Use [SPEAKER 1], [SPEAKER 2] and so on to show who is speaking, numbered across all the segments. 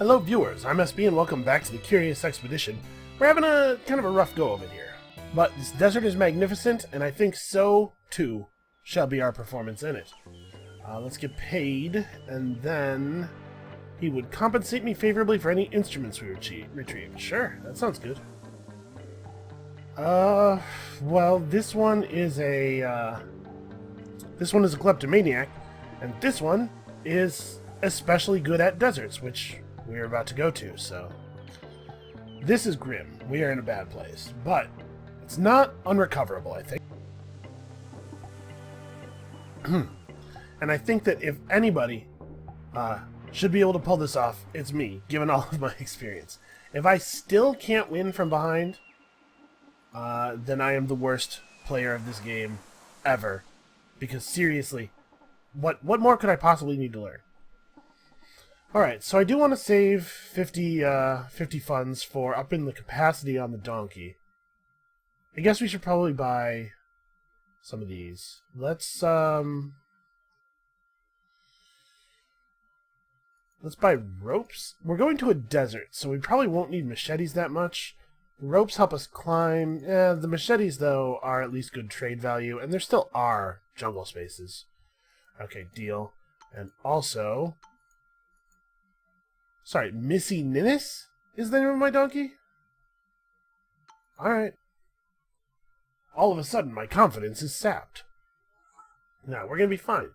[SPEAKER 1] Hello viewers, I'm SB and welcome back to the Curious Expedition. We're having a kind of a rough go of it here. But this desert is magnificent, and I think so, too, shall be our performance in it. Let's get paid, and then he would compensate me favorably for any instruments we retrieve. Sure, that sounds good. Well, this one is a kleptomaniac, and this one is especially good at deserts, which we're about to go to, so this is grim. We are in a bad place, but it's not unrecoverable, I think. And I think that if anybody should be able to pull this off, it's me, given all of my experience. If I still can't win from behind, then I am the worst player of this game ever. Because seriously, what more could I possibly need to learn? Alright, so I do want to save 50 funds for upping the capacity on the donkey. I guess we should probably buy some of these. Let's buy ropes. We're going to a desert, so we probably won't need machetes that much. Ropes help us climb. The machetes, though, are at least good trade value, and there still are jungle spaces. Okay, deal. And also... Sorry, Missy Ninnis is the name of my donkey? Alright. All of a sudden, my confidence is sapped. Now, we're going to be fine.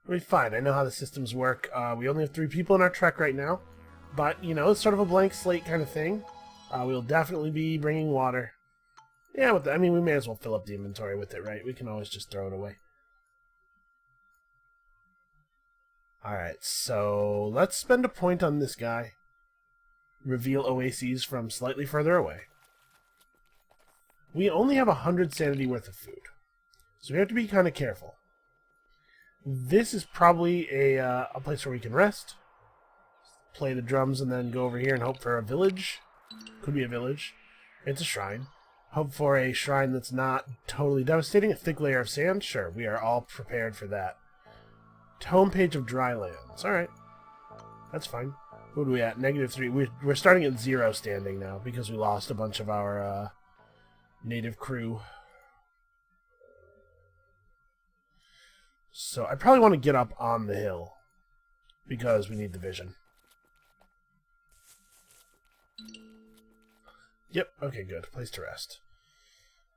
[SPEAKER 1] We'll be fine. I know how the systems work. We only have 3 people in our trek right now. But, you know, it's sort of a blank slate kind of thing. We'll definitely be bringing water. Yeah, I mean, we may as well fill up the inventory with it, right? We can always just throw it away. Alright, so let's spend a point on this guy. Reveal oases from slightly further away. We only have 100 sanity worth of food, so we have to be kind of careful. This is probably a place where we can rest, play the drums, and then go over here and hope for a village. Could be a village. It's a shrine. Hope for a shrine that's not totally devastating. A thick layer of sand? Sure, we are all prepared for that. Home page of dry lands. Alright. That's fine. What are we at? -3. We're starting at 0 standing now because we lost a bunch of our native crew. So I probably want to get up on the hill because we need the vision. Yep, okay, good. Place to rest.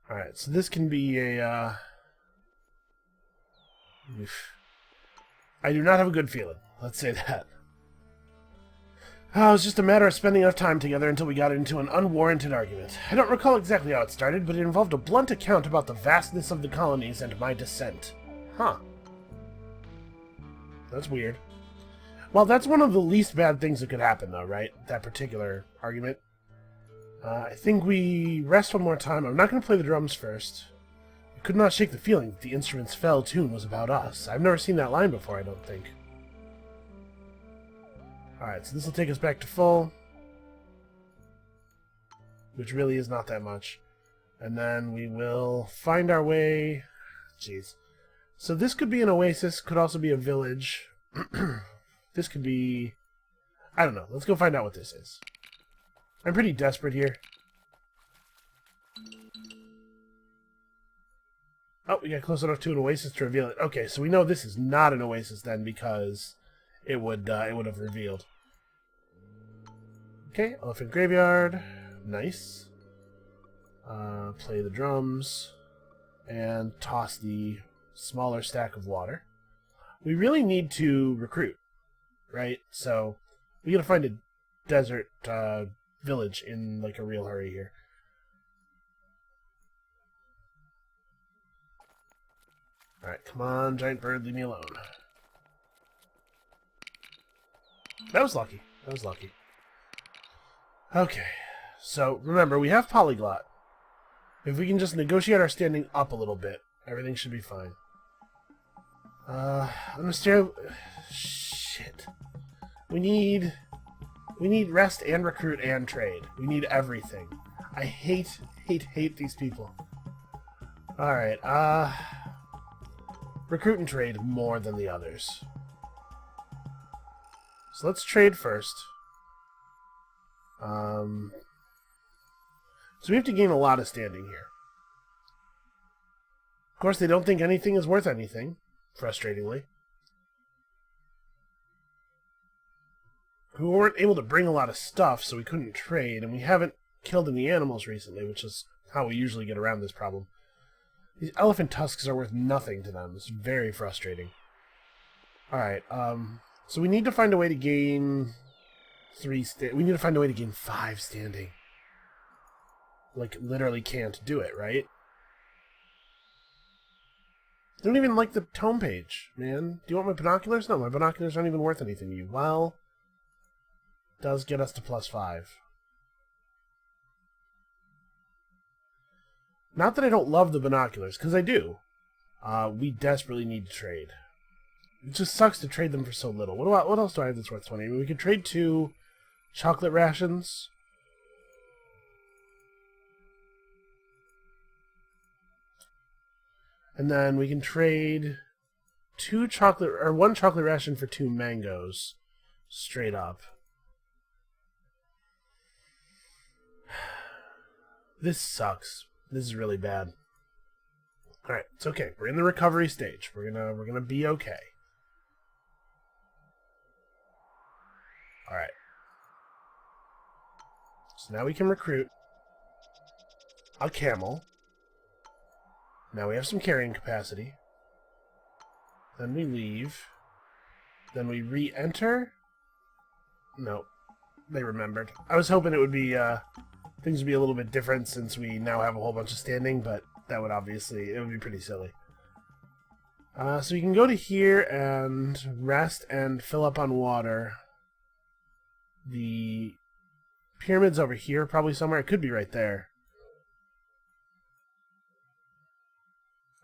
[SPEAKER 1] Alright, so this can be a... I do not have a good feeling. Let's say that. It was just a matter of spending enough time together until we got into an unwarranted argument. I don't recall exactly how it started, but it involved a blunt account about the vastness of the colonies and my descent. Huh. That's weird. Well, that's one of the least bad things that could happen, though, right? That particular argument. I think we rest one more time. I'm not going to play the drums first. I could not shake the feeling that the instrument's fell tune was about us. I've never seen that line before, I don't think. Alright, so this will take us back to full. Which really is not that much. And then we will find our way... Jeez. So this could be an oasis, could also be a village. This could be... I don't know. Let's go find out what this is. I'm pretty desperate here. Oh, we got close enough to an oasis to reveal it. Okay, so we know this is not an oasis then because it would have revealed. Okay, elephant graveyard. Nice. Play the drums and toss the smaller stack of water. We really need to recruit, right? So we gotta find a desert village in like a real hurry here. Alright, come on, giant bird, leave me alone. That was lucky. That was lucky. Okay, so remember, we have polyglot. If we can just negotiate our standing up a little bit, everything should be fine. I'm gonna stare... Shit. We need rest and recruit and trade. We need everything. I hate these people. Alright, recruit and trade more than the others. So let's trade first. So we have to gain a lot of standing here. Of course, they don't think anything is worth anything, frustratingly. We weren't able to bring a lot of stuff, so we couldn't trade, and we haven't killed any animals recently, which is how we usually get around this problem. These elephant tusks are worth nothing to them. It's very frustrating. Alright, so we need to find a way to gain we need to find a way to gain 5 standing. Like, literally can't do it, right? I don't even like the tome page, man. Do you want my binoculars? No, my binoculars aren't even worth anything to you. Well, does get us to +5. Not that I don't love the binoculars, because I do. We desperately need to trade. It just sucks to trade them for so little. What else do I have that's worth 20? I mean, we could trade 2 chocolate rations. And then we can trade 1 chocolate ration for 2 mangoes. Straight up. This sucks. This is really bad. Alright, it's okay. We're in the recovery stage. We're gonna be okay. Alright. So now we can recruit a camel. Now we have some carrying capacity. Then we leave. Then we re-enter. Nope. They remembered. I was hoping it would be, things would be a little bit different since we now have a whole bunch of standing, but that would obviously, it would be pretty silly. So we can go to here and rest and fill up on water. The pyramid's over here, probably somewhere. It could be right there.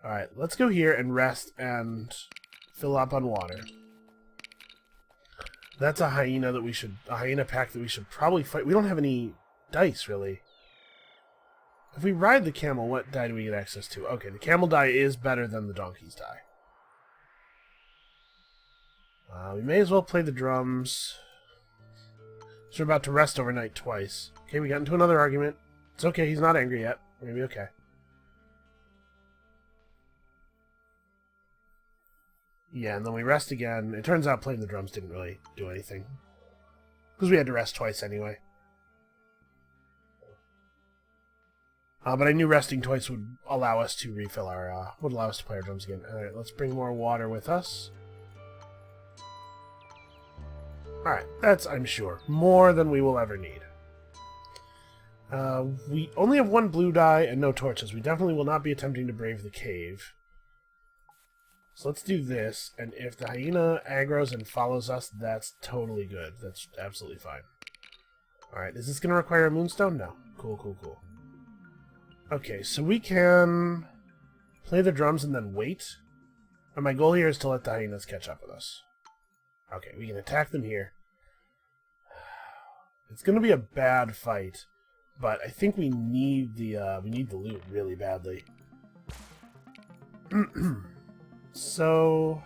[SPEAKER 1] Alright, let's go here and rest and fill up on water. That's a hyena pack that we should probably fight. We don't have any dice, really. If we ride the camel, what die do we get access to? Okay, the camel die is better than the donkey's die. We may as well play the drums. So we're about to rest overnight twice. Okay, we got into another argument. It's okay, he's not angry yet. We're gonna be okay. Yeah, and then we rest again. It turns out playing the drums didn't really do anything. Because we had to rest twice anyway. But I knew resting twice would allow us to refill our, would allow us to play our drums again. Alright, let's bring more water with us. Alright, that's, I'm sure, more than we will ever need. We only have 1 blue die and no torches. We definitely will not be attempting to brave the cave. So let's do this, and if the hyena aggroes and follows us, that's totally good. That's absolutely fine. Alright, is this going to require a moonstone? No. Cool, cool, cool. Okay, so we can play the drums and then wait. And my goal here is to let the hyenas catch up with us. Okay, we can attack them here. It's going to be a bad fight, but I think we need the loot really badly. So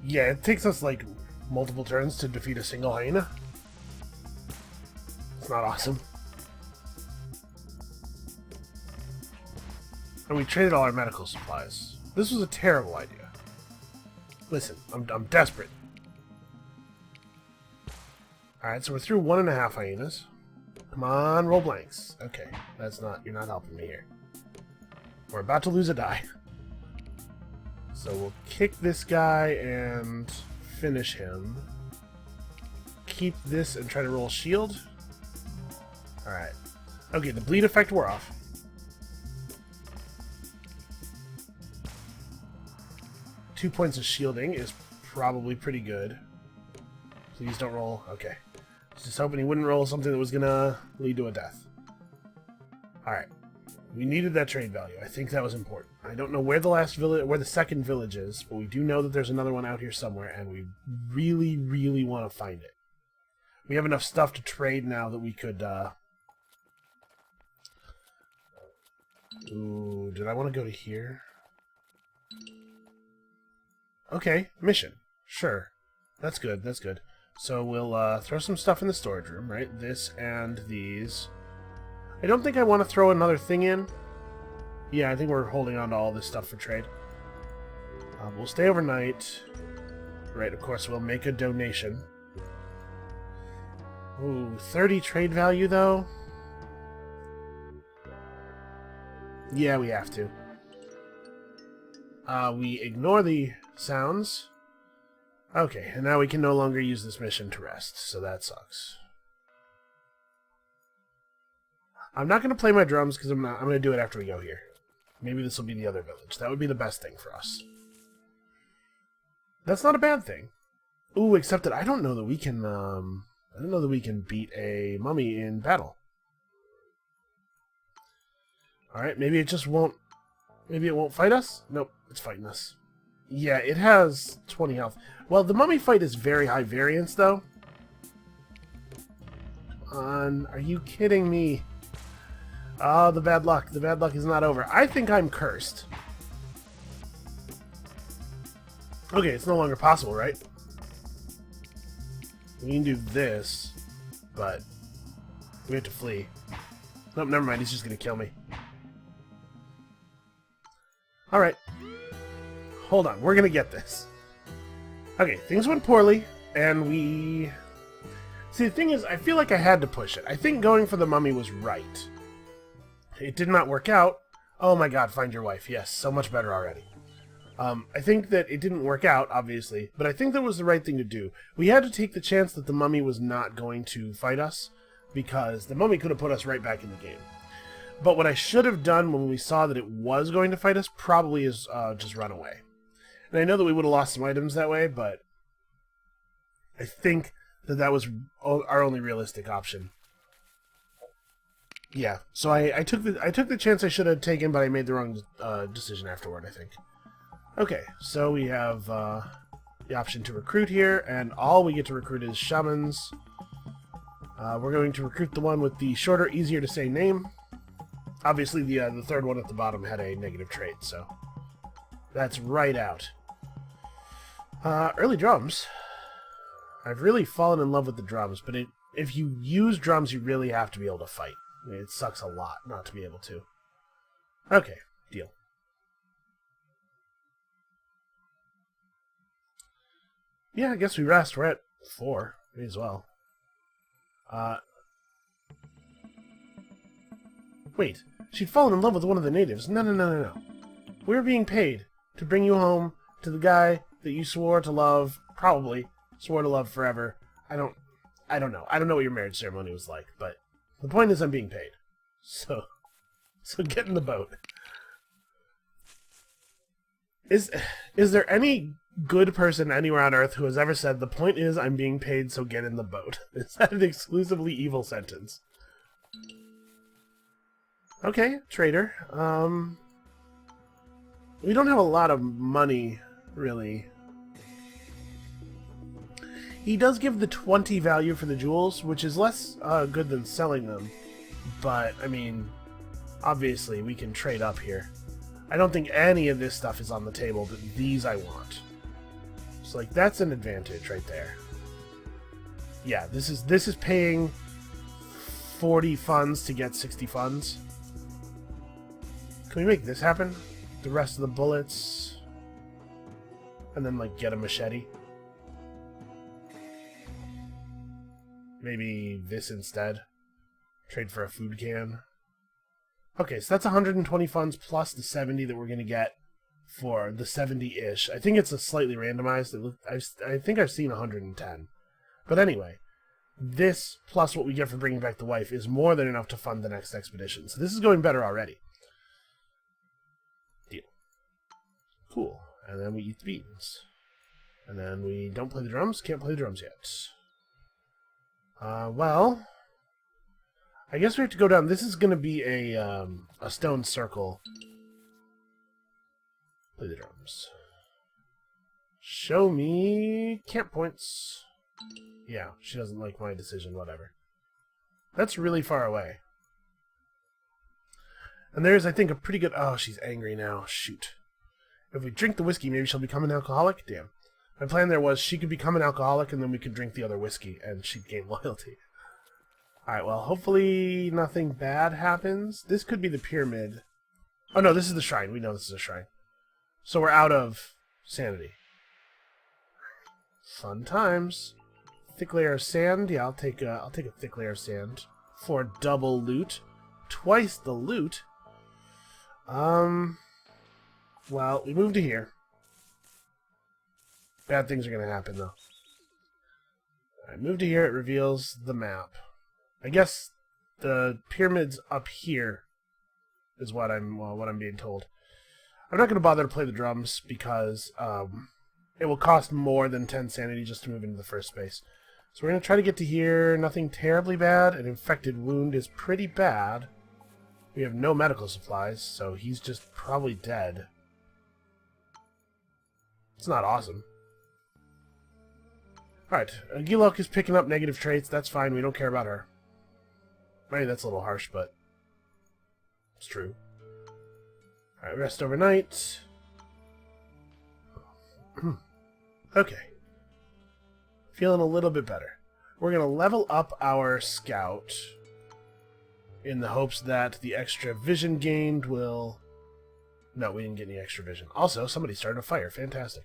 [SPEAKER 1] yeah, it takes us like multiple turns to defeat a single hyena. It's not awesome. And we traded all our medical supplies. This was a terrible idea. Listen, I'm desperate. Alright, so we're through 1.5 hyenas. Come on, roll blanks. Okay, you're not helping me here. We're about to lose a die. So we'll kick this guy and finish him. Keep this and try to roll shield. Alright. Okay, the bleed effect wore off. Two points of shielding is probably pretty good. Please don't roll. Okay. Just hoping he wouldn't roll something that was gonna lead to a death. Alright. We needed that trade value. I think that was important. I don't know where the second village is, but we do know that there's another one out here somewhere, and we really, really want to find it. We have enough stuff to trade now that we could, Ooh, did I want to go to here? Okay, mission. Sure. That's good, that's good. So we'll throw some stuff in the storage room, right? This and these. I don't think I want to throw another thing in. Yeah, I think we're holding on to all this stuff for trade. We'll stay overnight. Right, of course, we'll make a donation. Ooh, 30 trade value, though? Yeah, we have to. We ignore the sounds. Okay, and now we can no longer use this mission to rest, so that sucks. I'm not going to play my drums because I'm going to do it after we go here. Maybe this will be the other village. That would be the best thing for us. That's not a bad thing. Ooh, except that I don't know that we can, I don't know that we can beat a mummy in battle. Alright, maybe it just won't... Maybe it won't fight us? Nope, it's fighting us. Yeah, it has 20 health. Well, the mummy fight is very high variance, though. Come on, are you kidding me? Oh, the bad luck. The bad luck is not over. I think I'm cursed. Okay, it's no longer possible, right? We can do this, but we have to flee. Nope, never mind. He's just going to kill me. Alright. Hold on. We're going to get this. Okay, things went poorly, and we... See, the thing is, I feel like I had to push it. I think going for the mummy was right. It did not work out. Oh my god, find your wife. Yes, so much better already. I think that it didn't work out, obviously, but I think that was the right thing to do. We had to take the chance that the mummy was not going to fight us, because the mummy could have put us right back in the game. But what I should have done when we saw that it was going to fight us probably is just run away. And I know that we would have lost some items that way, but I think that that was our only realistic option. Yeah, so I took the chance I should have taken, but I made the wrong decision afterward, I think. Okay, so we have the option to recruit here, and all we get to recruit is shamans. We're going to recruit the one with the shorter, easier to say name. Obviously, the third one at the bottom had a negative trait, so that's right out. Early drums. I've really fallen in love with the drums, but if you use drums, you really have to be able to fight. I mean, it sucks a lot not to be able to. Okay, deal. Yeah, I guess we rest. We're at 4. May as well. Wait. She'd fallen in love with one of the natives. No, no, no, no, no. We're being paid to bring you home to the guy that you swore to love, probably swore to love forever. I don't know. I don't know what your marriage ceremony was like, but the point is I'm being paid. So get in the boat. Is there any good person anywhere on Earth who has ever said, the point is I'm being paid, so get in the boat? Is that an exclusively evil sentence? Okay, trader. We don't have a lot of money, really. He does give the 20 value for the jewels, which is less good than selling them. But, I mean, obviously we can trade up here. I don't think any of this stuff is on the table, but these I want. So, like, that's an advantage right there. Yeah, this is paying 40 funds to get 60 funds. Can we make this happen? The rest of the bullets. And then, like, get a machete. Maybe this instead. Trade for a food can. Okay, so that's 120 funds plus the 70 that we're going to get for the 70-ish. I think it's a slightly randomized. I think I've seen 110. But anyway, this plus what we get for bringing back the wife is more than enough to fund the next expedition. So this is going better already. Deal. Cool. And then we eat the beans. And then we don't play the drums. Can't play the drums yet. Well, I guess we have to go down. This is going to be a stone circle. Play the drums. Show me camp points. Yeah, she doesn't like my decision, whatever. That's really far away. And there's, I think, a pretty good... Oh, she's angry now. Shoot. If we drink the whiskey, maybe she'll become an alcoholic? Damn. My plan there was she could become an alcoholic and then we could drink the other whiskey and she'd gain loyalty. Alright, well, hopefully nothing bad happens. This could be the pyramid. Oh no, this is the shrine. We know this is a shrine. So we're out of sanity. Fun times. Thick layer of sand. Yeah, I'll take a thick layer of sand for double loot. Twice the loot. Well, we moved to here. Bad things are going to happen, though. I moved to here. It reveals the map. I guess the pyramid's up here is what I'm being told. I'm not going to bother to play the drums because it will cost more than 10 sanity just to move into the first space. So we're going to try to get to here. Nothing terribly bad. An infected wound is pretty bad. We have no medical supplies, so he's just probably dead. It's not awesome. Alright, Gilok is picking up negative traits. That's fine. We don't care about her. Maybe that's a little harsh, but it's true. Alright, rest overnight. Okay. Feeling a little bit better. We're going to level up our scout in the hopes that the extra vision gained will... No, we didn't get any extra vision. Also, somebody started a fire. Fantastic.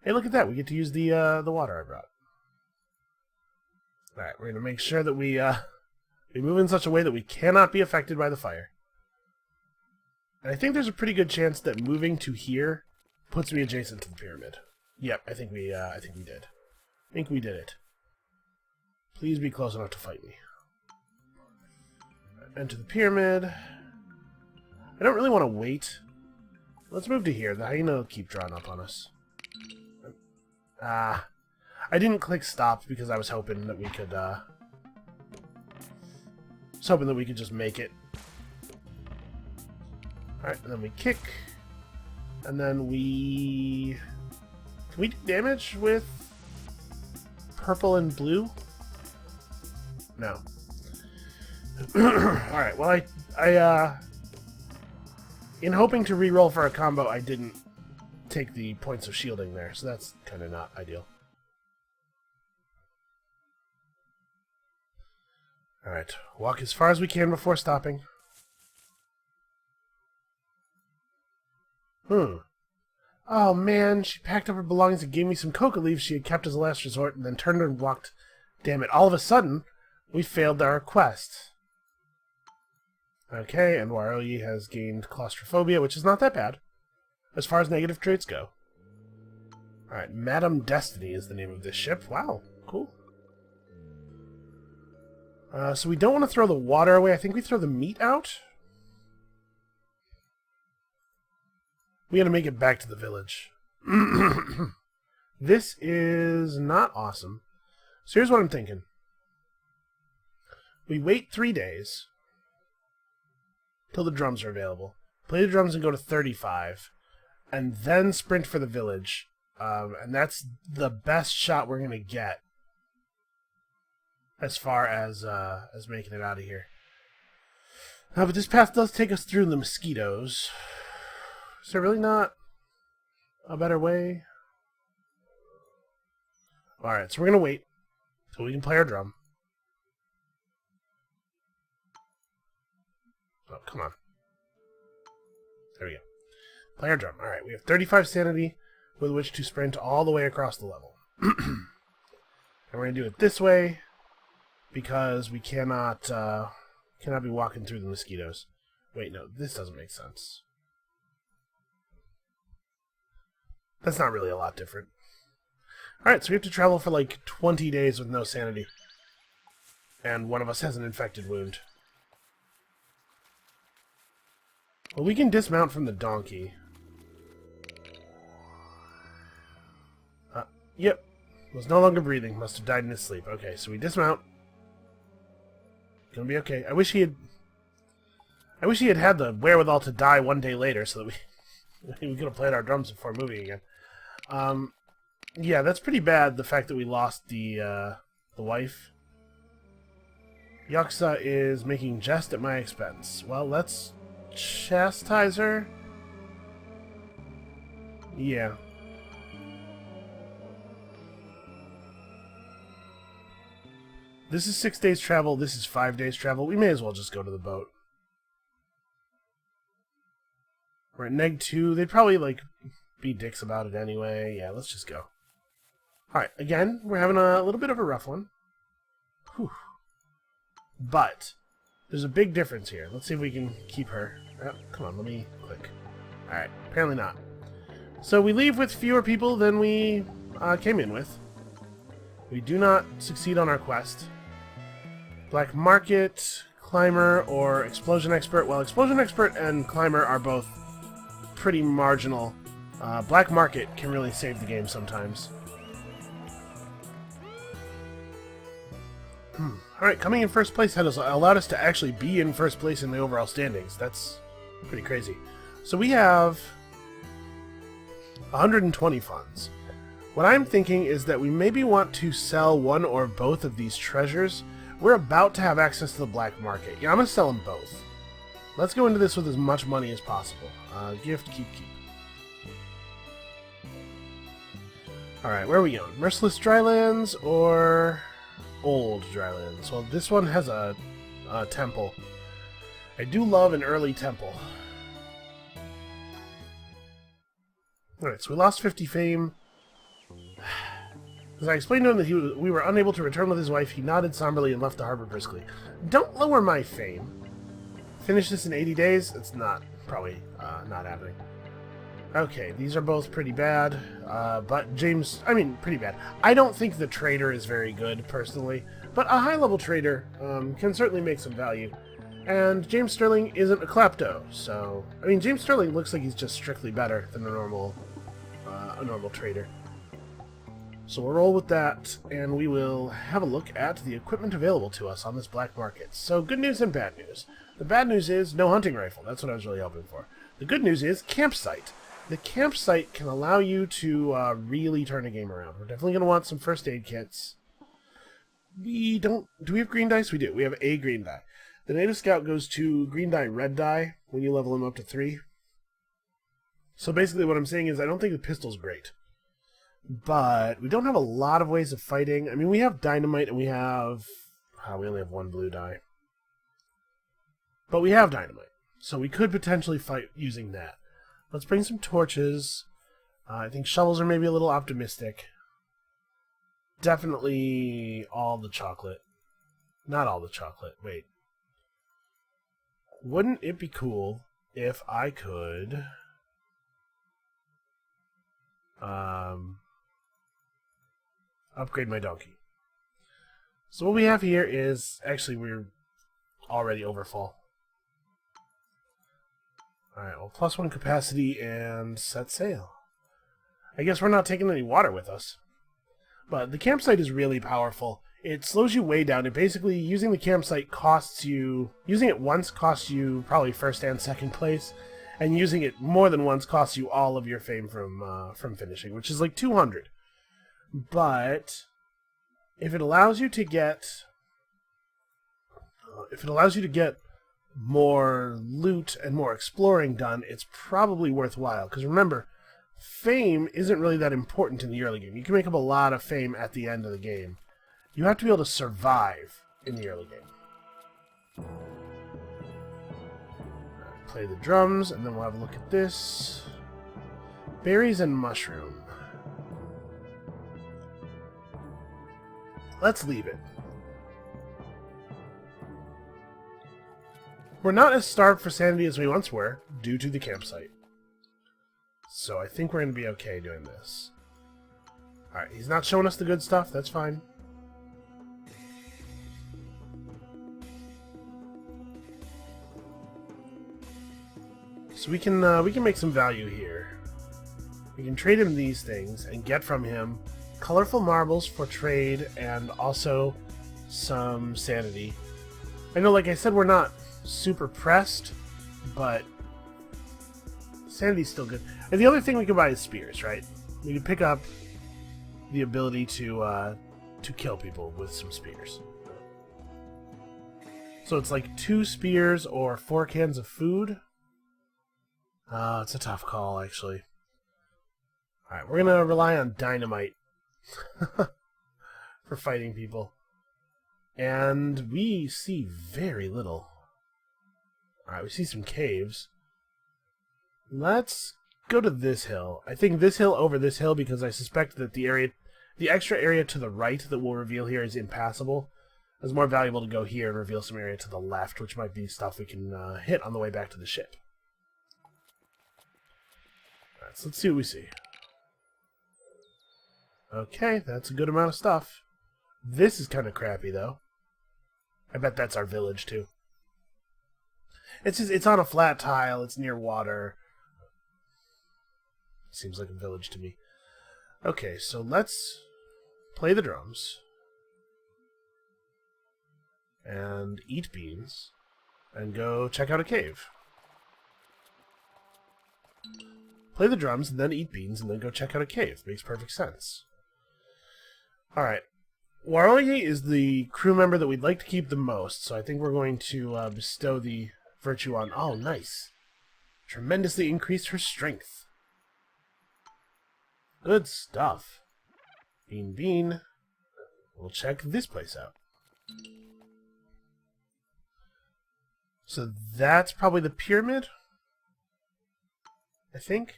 [SPEAKER 1] Hey, look at that. We get to use the water I brought. Alright, we're going to make sure that we move in such a way that we cannot be affected by the fire. And I think there's a pretty good chance that moving to here puts me adjacent to the pyramid. Yep, I think we did. I think we did it. Please be close enough to fight me. Enter the pyramid. I don't really want to wait. Let's move to here. The hyena will keep drawing up on us. I didn't click stop because I was hoping that we could, just make it. Alright, and then we kick. And then we... Can we do damage with purple and blue? No. Alright, well, I in hoping to reroll for a combo, I didn't take the points of shielding there, so that's kind of not ideal. Alright, walk as far as we can before stopping. Oh man, she packed up her belongings and gave me some coca leaves she had kept as a last resort, and then turned and walked. Damn it, all of a sudden, we failed our quest. Okay, and Waroyi has gained claustrophobia, which is not that bad, as far as negative traits go. Alright, Madame Destiny is the name of this ship. Wow, cool. So we don't want to throw the water away. I think we throw the meat out. We gotta make it back to the village. This is not awesome. So here's what I'm thinking. We wait 3 days till the drums are available. Play the drums and go to 35. And then sprint for the village. And that's the best shot we're going to get. As far as making it out of here. But this path does take us through the mosquitoes. Is there really not a better way? Alright, so we're going to wait till we can play our drum. Oh, come on. There we go. Play our drum. Alright, we have 35 sanity with which to sprint all the way across the level. And we're going to do it this way because we cannot be walking through the mosquitoes. Wait, no, this doesn't make sense. That's not really a lot different. Alright, so we have to travel for like 20 days with no sanity. And one of us has an infected wound. Well, we can dismount from the donkey. Yep. Was no longer breathing. Must have died in his sleep. Okay, so we dismount. Gonna be okay. I wish he had had the wherewithal to die one day later so that we could have played our drums before moving again. Yeah, that's pretty bad, the fact that we lost the wife. Yaksa is making jest at my expense. Well, let's chastise her. Yeah. This is 6 days travel. This is 5 days travel. We may as well just go to the boat. We're at -2. They'd probably, like, be dicks about it anyway. Yeah, let's just go. Alright, again, we're having a little bit of a rough one. Whew. But there's a big difference here. Let's see if we can keep her. Oh, come on, let me click. Alright, apparently not. So we leave with fewer people than we came in with. We do not succeed on our quest. Black Market, Climber, or Explosion Expert. Well, Explosion Expert and Climber are both pretty marginal. Black Market can really save the game sometimes. Alright, coming in first place has allowed us to actually be in first place in the overall standings. That's pretty crazy. So we have 120 funds. What I'm thinking is that we maybe want to sell one or both of these treasures. We're about to have access to the black market. Yeah, I'm going to sell them both. Let's go into this with as much money as possible. Gift, keep. Alright, where are we going? Merciless Drylands or Old Drylands? Well, this one has a temple. I do love an early temple. Alright, so we lost 50 fame. As I explained to him that we were unable to return with his wife, he nodded somberly and left the harbor briskly. Don't lower my fame. Finish this in 80 days? It's not. Probably not happening. Okay, these are both pretty bad. But James... I mean, pretty bad. I don't think the trader is very good, personally. But a high-level trader can certainly make some value. And James Sterling isn't a klepto, so... I mean, James Sterling looks like he's just strictly better than a normal trader. So we'll roll with that, and we will have a look at the equipment available to us on this black market. So good news and bad news. The bad news is no hunting rifle. That's what I was really hoping for. The good news is campsite. The campsite can allow you to really turn a game around. We're definitely going to want some first aid kits. We don't... Do we have green dice? We do. We have a green die. The native scout goes to green die, red die when you level him up to 3. So basically what I'm saying is I don't think the pistol's great. But we don't have a lot of ways of fighting. I mean, we have dynamite and we have... we only have 1 blue die. But we have dynamite. So we could potentially fight using that. Let's bring some torches. I think shovels are maybe a little optimistic. Definitely all the chocolate. Not all the chocolate. Wait. Wouldn't it be cool if I could... upgrade my donkey. So what we have here is... Actually, we're already overfull. Alright, well, +1 capacity and set sail. I guess we're not taking any water with us. But the campsite is really powerful. It slows you way down. It basically, using the campsite costs you... Using it once costs you probably first and second place. And using it more than once costs you all of your fame from finishing, which is like 200. But if it allows you to get... more loot and more exploring done, it's probably worthwhile. Because remember, fame isn't really that important in the early game. You can make up a lot of fame at the end of the game. You have to be able to survive in the early game. Play the drums, and then we'll have a look at this. Berries and mushroom. Let's leave it. We're not as starved for sanity as we once were, due to the campsite. So I think we're going to be okay doing this. Alright, he's not showing us the good stuff, that's fine. So we can make some value here. We can trade him these things and get from him colorful marbles for trade and also some sanity. I know, like I said, we're not super pressed, but sanity's still good. And the other thing we can buy is spears, right? We can pick up the ability to kill people with some spears. So it's like 2 spears or 4 cans of food. It's a tough call, actually. Alright, we're gonna rely on dynamite for fighting people. And we see very little. Alright, we see some caves. Let's go to this hill. I think this hill over this hill because I suspect that the extra area to the right that we'll reveal here is impassable. It's more valuable to go here and reveal some area to the left, which might be stuff we can hit on the way back to the ship. Alright, so let's see what we see. Okay, that's a good amount of stuff. This is kind of crappy, though. I bet that's our village, too. It's on a flat tile, it's near water. Seems like a village to me. Okay, so let's play the drums. And eat beans. And go check out a cave. Play the drums, and then eat beans, and then go check out a cave. Makes perfect sense. Alright. Waroye is the crew member that we'd like to keep the most, so I think we're going to bestow the virtue on... Oh, nice. Tremendously increased her strength. Good stuff. Bean, bean. We'll check this place out. So that's probably the pyramid, I think.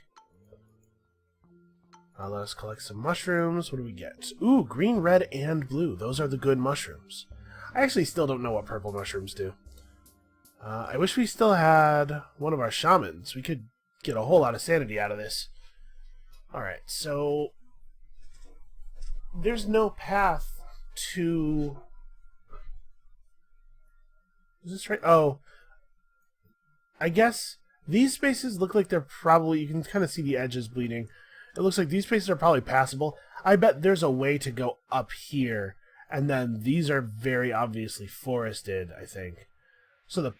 [SPEAKER 1] Let us collect some mushrooms. What do we get? Ooh, green, red, and blue. Those are the good mushrooms. I actually still don't know what purple mushrooms do. I wish we still had one of our shamans. We could get a whole lot of sanity out of this. Alright, so... there's no path to... Is this right? Oh. I guess these spaces look like they're probably... You can kind of see the edges bleeding. It looks like these spaces are probably passable. I bet there's a way to go up here, and then these are very obviously forested, I think. So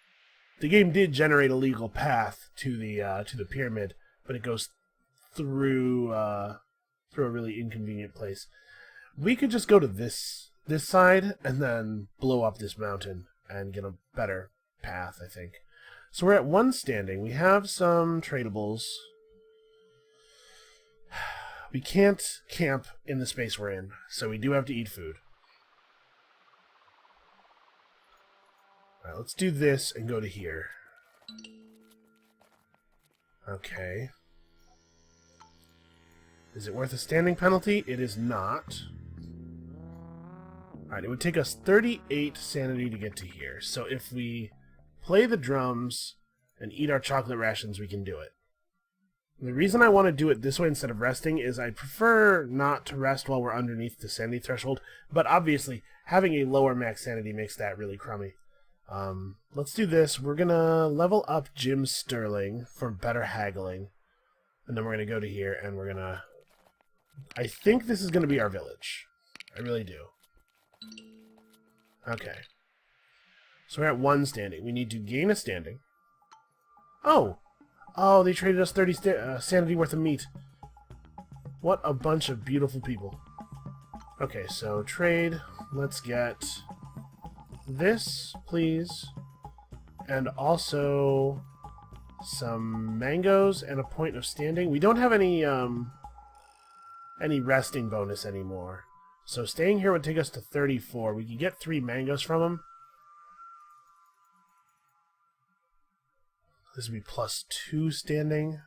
[SPEAKER 1] the game did generate a legal path to the pyramid, but it goes through a really inconvenient place. We could just go to this side and then blow up this mountain and get a better path, I think. So we're at one standing. We have some tradables. We can't camp in the space we're in, so we do have to eat food. Alright, let's do this and go to here. Okay. Is it worth a standing penalty? It is not. Alright, it would take us 38 sanity to get to here. So if we play the drums and eat our chocolate rations, we can do it. The reason I want to do it this way instead of resting is I prefer not to rest while we're underneath the sanity threshold, but obviously having a lower max sanity makes that really crummy. Let's do this. We're going to level up Jim Sterling for better haggling, and then we're going to go to here and we're going to... I think this is going to be our village. I really do. Okay. So we're at one standing. We need to gain a standing. Oh! Oh, they traded us 30 sanity worth of meat. What a bunch of beautiful people. Okay, so trade. Let's get this, please. And also some mangoes and a point of standing. We don't have any resting bonus anymore. So staying here would take us to 34. We could get 3 mangoes from them. This would be +2 standing.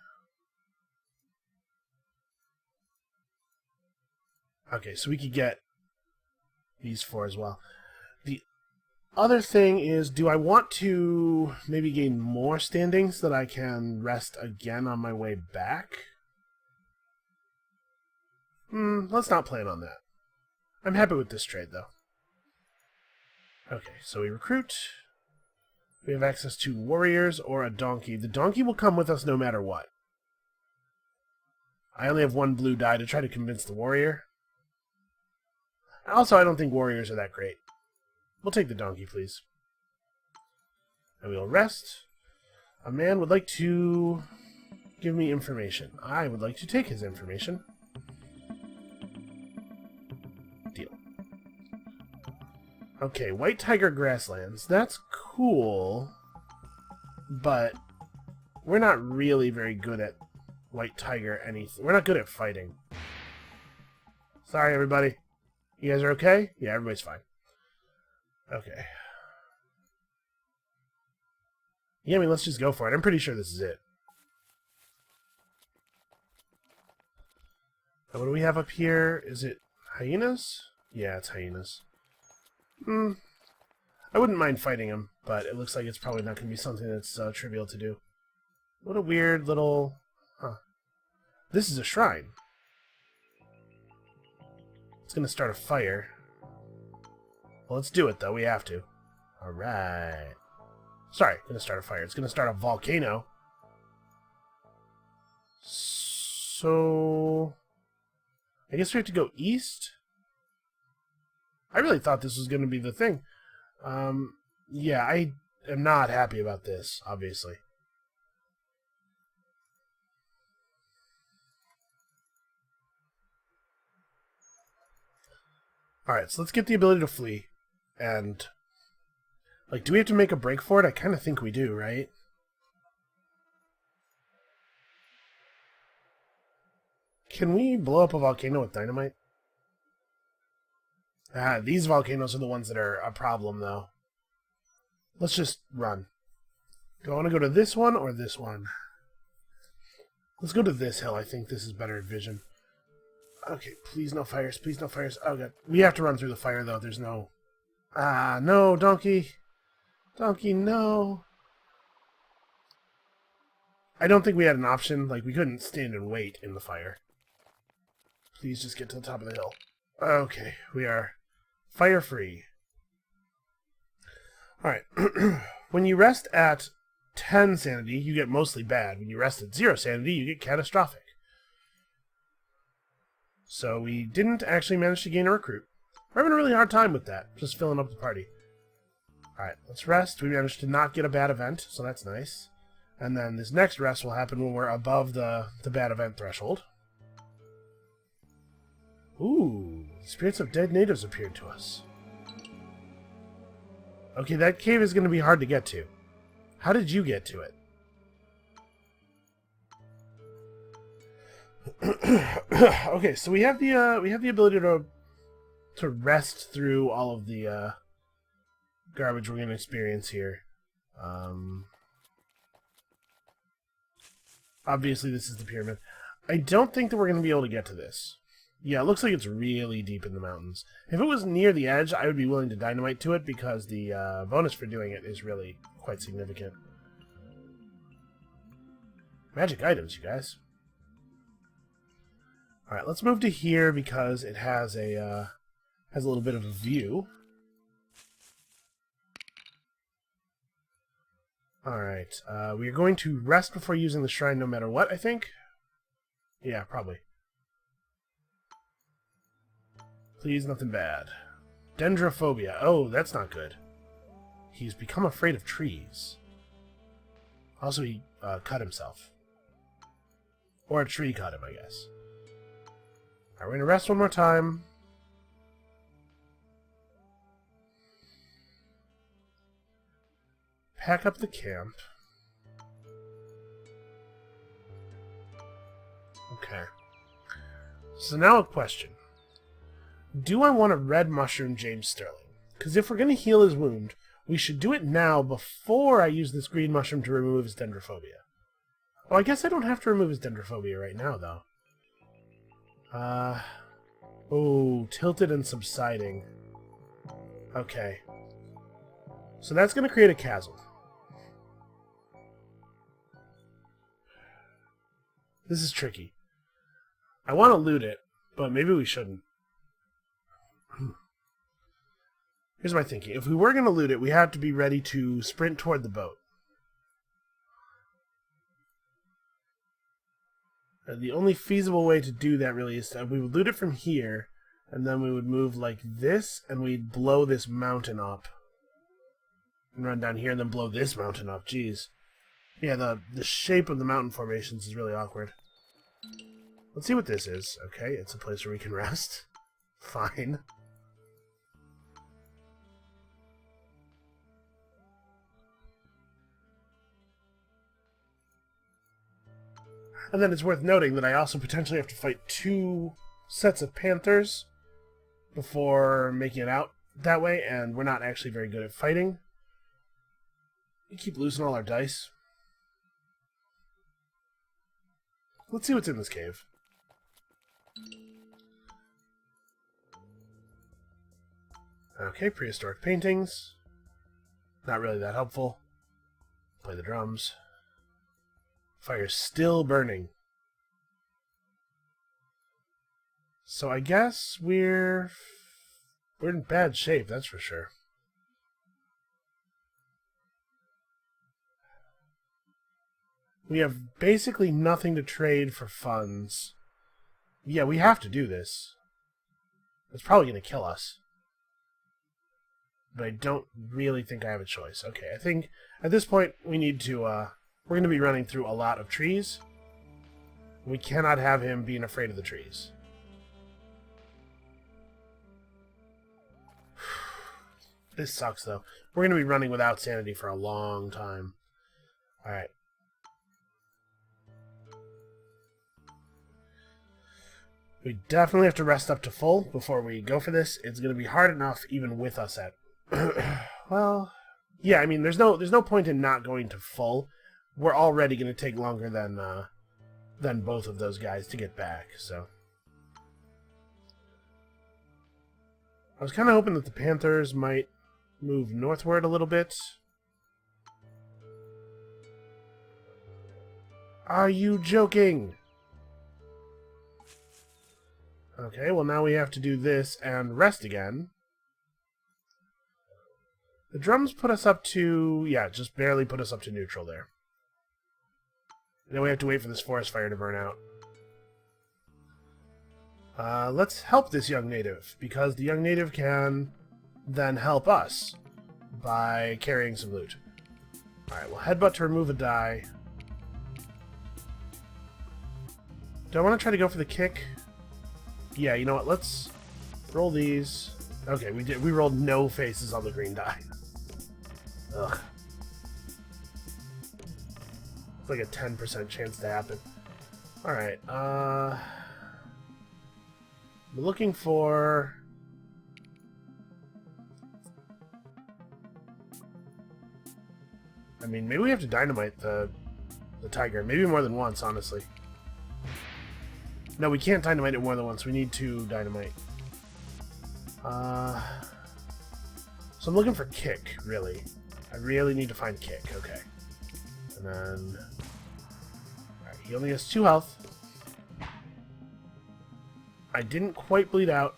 [SPEAKER 1] Okay, so we could get these 4 as well. The other thing is, do I want to maybe gain more standing so that I can rest again on my way back? Let's not plan on that. I'm happy with this trade, though. Okay, so we recruit. We have access to warriors or a donkey. The donkey will come with us no matter what. I only have 1 blue die to try to convince the warrior. Also, I don't think warriors are that great. We'll take the donkey, please. And we'll rest. A man would like to give me information. I would like to take his information. Deal. Okay, White Tiger Grasslands. That's cool, but we're not really very good at White Tiger anything. We're not good at fighting. Sorry, everybody. You guys are okay? Yeah, everybody's fine. Okay. Yeah, I mean, let's just go for it. I'm pretty sure this is it. Now, what do we have up here? Is it hyenas? Yeah, it's hyenas. I wouldn't mind fighting them, but it looks like it's probably not going to be something that's trivial to do. What a weird little... Huh. This is a shrine. It's going to start a fire. Well, let's do it, though. We have to. Alright. Sorry, going to start a fire. It's going to start a volcano. So... I guess we have to go east? I really thought this was going to be the thing. Yeah, I am not happy about this, obviously. Alright, so let's get the ability to flee. And, like, do we have to make a break for it? I kind of think we do, right? Can we blow up a volcano with dynamite? Ah, these volcanoes are the ones that are a problem, though. Let's just run. Do I want to go to this one or this one? Let's go to this hill. I think this is better vision. Okay, please no fires. Please no fires. Oh, God. We have to run through the fire, though. There's no... Ah, no, donkey. Donkey, no. I don't think we had an option. Like, we couldn't stand and wait in the fire. Please just get to the top of the hill. Okay, we are fire-free. Alright. When you rest at 10 sanity, you get mostly bad. When you rest at 0 sanity, you get catastrophic. So we didn't actually manage to gain a recruit. We're having a really hard time with that, just filling up the party. Alright, let's rest. We managed to not get a bad event, so that's nice. And then this next rest will happen when we're above the bad event threshold. Ooh, the spirits of dead natives appeared to us. Okay, that cave is going to be hard to get to. How did you get to it? Okay, so we have the ability to rest through all of the garbage we're going to experience here. Obviously, this is the pyramid. I don't think that we're going to be able to get to this. Yeah, it looks like it's really deep in the mountains. If it was near the edge, I would be willing to dynamite to it because the bonus for doing it is really quite significant. Magic items, you guys. Alright, let's move to here because it has a little bit of a view. Alright, we are going to rest before using the shrine no matter what, I think? Yeah, probably. Please, nothing bad. Dendrophobia. Oh, that's not good. He's become afraid of trees. Also, he cut himself. Or a tree cut him, I guess. Alright, we're going to rest one more time. Pack up the camp. Okay. So now a question. Do I want to red mushroom James Sterling? Because if we're going to heal his wound, we should do it now before I use this green mushroom to remove his dendrophobia. Oh, I guess I don't have to remove his dendrophobia right now, though. Oh, tilted and subsiding. Okay. So that's going to create a chasm. This is tricky. I want to loot it, but maybe we shouldn't. Here's my thinking. If we were going to loot it, we have to be ready to sprint toward the boat. The only feasible way to do that really is we would loot it from here, and then we would move like this, and we'd blow this mountain up. And run down here, and then blow this mountain up. Jeez. Yeah, the shape of the mountain formations is really awkward. Let's see what this is. Okay, it's a place where we can rest. Fine. And then it's worth noting that I also potentially have to fight 2 sets of panthers before making it out. that way, and we're not actually very good at fighting. We keep losing all our dice. Let's see what's in this cave. Okay, prehistoric paintings. Not really that helpful. Play the drums. Fire's still burning. So I guess we're in bad shape, that's for sure. We have basically nothing to trade for funds. Yeah, we have to do this. It's probably going to kill us. But I don't really think I have a choice. Okay, I think at this point we need to, we're going to be running through a lot of trees. We cannot have him being afraid of the trees. This sucks, though. We're going to be running without sanity for a long time. Alright. We definitely have to rest up to full before we go for this. It's going to be hard enough even with us at... well, yeah, I mean, there's no point in not going to full. We're already going to take longer than both of those guys to get back, so... I was kind of hoping that the Panthers might move northward a little bit. Are you joking? Okay, well now we have to do this and rest again. The drums put us up to... yeah, just barely put us up to neutral there. Then we have to wait for this forest fire to burn out. Let's help this young native, because the young native can then help us by carrying some loot. Alright, well, headbutt to remove a die. Do I want to try to go for the kick? Yeah, you know what, let's roll these. Okay, we rolled no faces on the green die. Ugh. It's like a 10% chance to happen. Alright, we're looking for... I mean, maybe we have to dynamite the tiger. Maybe more than once, honestly. No, we can't dynamite it more than once. We need to dynamite. So I'm looking for kick, really. I really need to find kick. Okay. And then... Alright, he only has 2 health. I didn't quite bleed out.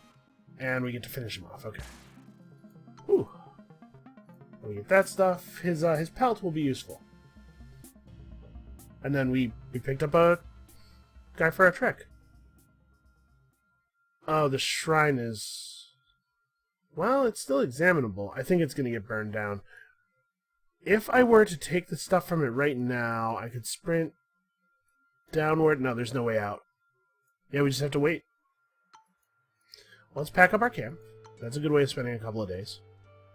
[SPEAKER 1] And we get to finish him off. Okay. Whew. When we get that stuff, his pelt will be useful. And then we picked up a guy for our trick. Oh, the shrine is... well, it's still examinable. I think it's going to get burned down. If I were to take the stuff from it right now, I could sprint downward. No, there's no way out. Yeah, we just have to wait. Let's pack up our camp. That's a good way of spending a couple of days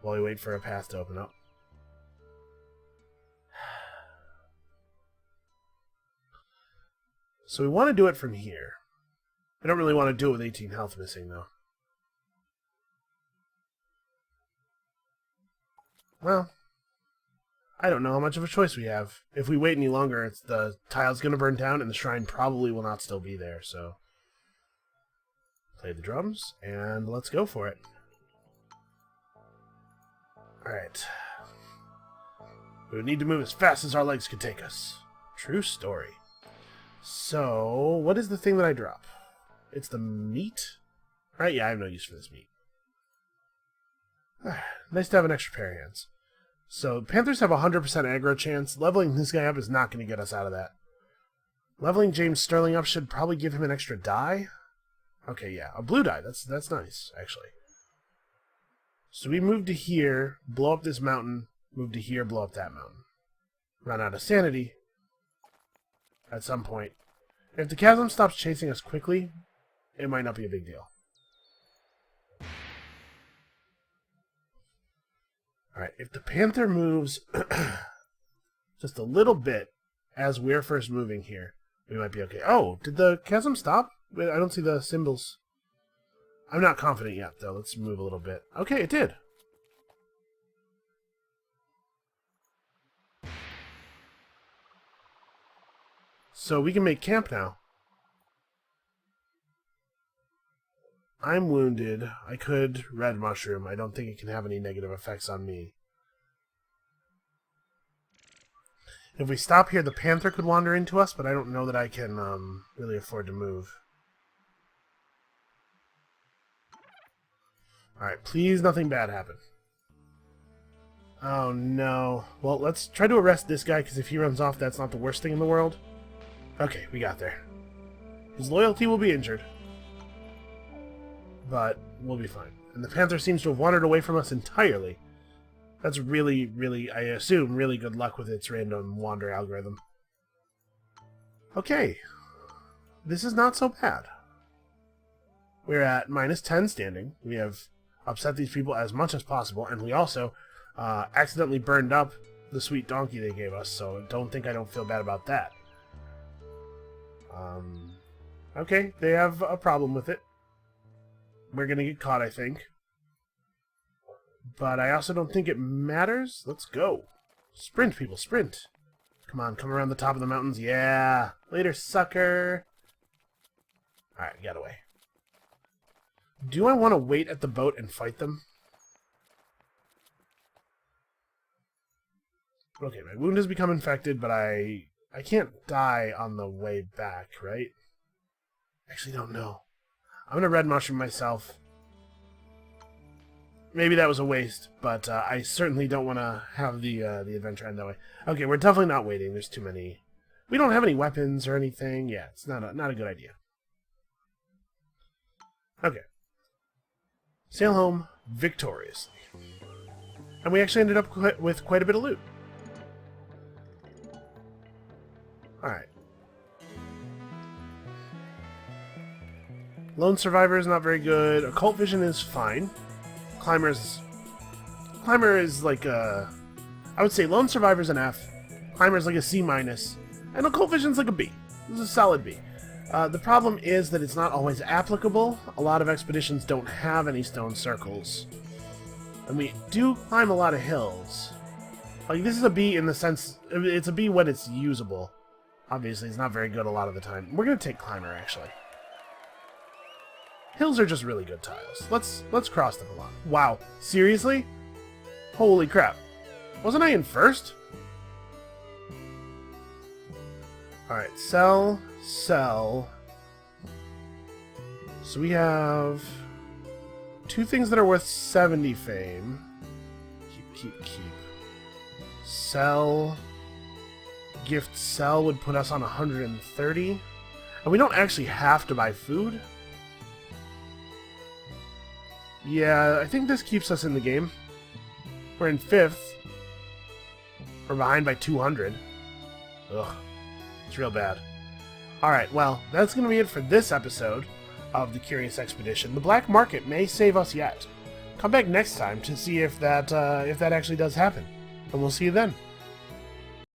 [SPEAKER 1] while we wait for a path to open up. So we want to do it from here. I don't really want to do it with 18 health missing, though. Well, I don't know how much of a choice we have. If we wait any longer, the tile's going to burn down, and the shrine probably will not still be there, so... Play the drums, and let's go for it. Alright. We would need to move as fast as our legs could take us. True story. So, what is the thing that I drop? It's the meat? Right, yeah, I have no use for this meat. Nice to have an extra pair of hands. So, Panthers have a 100% aggro chance. Leveling this guy up is not going to get us out of that. Leveling James Sterling up should probably give him an extra die. Okay, yeah, a blue die. That's nice, actually. So we move to here, blow up this mountain, move to here, blow up that mountain. Run out of sanity at some point. If the chasm stops chasing us quickly, it might not be a big deal. Alright, if the panther moves just a little bit as we're first moving here, we might be okay. Oh, did the chasm stop? I don't see the symbols. I'm not confident yet, though. Let's move a little bit. Okay, it did. So we can make camp now. I'm wounded. I could red mushroom. I don't think it can have any negative effects on me. If we stop here, the panther could wander into us, but I don't know that I can really afford to move. Alright, please nothing bad happen. Oh no. Well, let's try to arrest this guy, because if he runs off, that's not the worst thing in the world. Okay, we got there. His loyalty will be injured. But we'll be fine. And the panther seems to have wandered away from us entirely. That's really, really, I assume, really good luck with its random wander algorithm. Okay. This is not so bad. We're at -10 standing. We have upset these people as much as possible, and we also accidentally burned up the sweet donkey they gave us, so I don't feel bad about that. Okay, they have a problem with it. We're gonna get caught, I think. But I also don't think it matters. Let's go. Sprint, people, sprint. Come on, come around the top of the mountains. Yeah. Later, sucker. Alright, get away. Do I want to wait at the boat and fight them? Okay, my wound has become infected, but I can't die on the way back, right? Actually, don't know. I'm gonna red mushroom myself. Maybe that was a waste, but I certainly don't want to have the adventure end that way. Okay, we're definitely not waiting. There's too many. We don't have any weapons or anything. Yeah, it's not a good idea. Okay. Sail home victoriously. And we actually ended up with quite a bit of loot. Alright. Lone Survivor is not very good. Occult Vision is fine. Climber is like a... I would say Lone Survivor's an F. Climber is like a C-. And Occult Vision's like a B. This is a solid B. The problem is that it's not always applicable. A lot of expeditions don't have any stone circles. And we do climb a lot of hills. Like, this is a B in the sense... It's a B when it's usable. Obviously, it's not very good a lot of the time. We're going to take Climber, actually. Hills are just really good tiles. Let's cross them a lot. Wow. Seriously? Holy crap. Wasn't I in first? Alright, sell. So we have 2 things that are worth 70 fame. Keep. Sell. Gift sell would put us on 130. And we don't actually have to buy food. Yeah, I think this keeps us in the game. We're in 5th. We're behind by 200. Ugh. It's real bad. Alright, well, that's going to be it for this episode of the Curious Expedition. The black market may save us yet. Come back next time to see if that actually does happen. And we'll see you then.